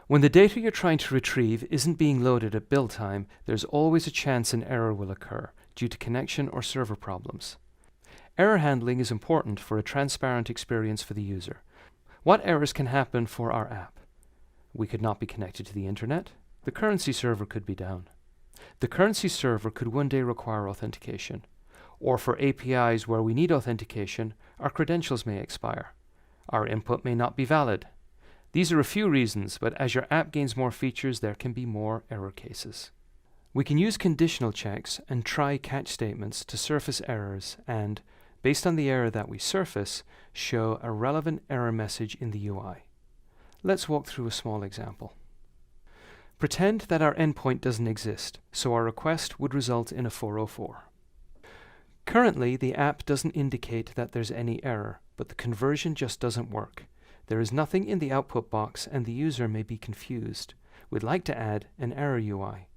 When the data you're trying to retrieve isn't being loaded at build time, there's always a chance an error will occur due to connection or server problems. Error handling is important for a transparent experience for the user. What errors can happen for our app? We could not be connected to the internet. The currency server could be down. The currency server could one day require authentication. Or for APIs where we need authentication, our credentials may expire. Our input may not be valid. These are a few reasons, but as your app gains more features, there can be more error cases. We can use conditional checks and try catch statements to surface errors and, based on the error that we surface, show a relevant error message in the UI. Let's walk through a small example. Pretend that our endpoint doesn't exist, so our request would result in a 404. Currently, the app doesn't indicate that there's any error, but the conversion just doesn't work. There is nothing in the output box and the user may be confused. We'd like to add an error UI.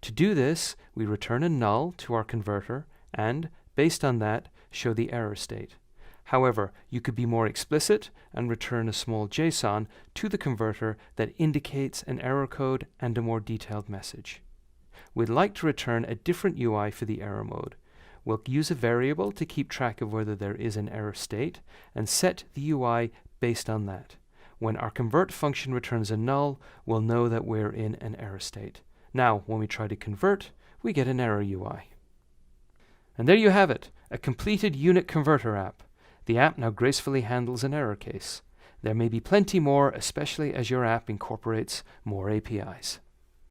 To do this, we return a null to our converter and, based on that, show the error state. However, you could be more explicit and return a small JSON to the converter that indicates an error code and a more detailed message. We'd like to return a different UI for the error mode. We'll use a variable to keep track of whether there is an error state and set the UI based on that. When our convert function returns a null, we'll know that we're in an error state. Now, when we try to convert, we get an error UI. And there you have it, a completed unit converter app. The app now gracefully handles an error case. There may be plenty more, especially as your app incorporates more APIs.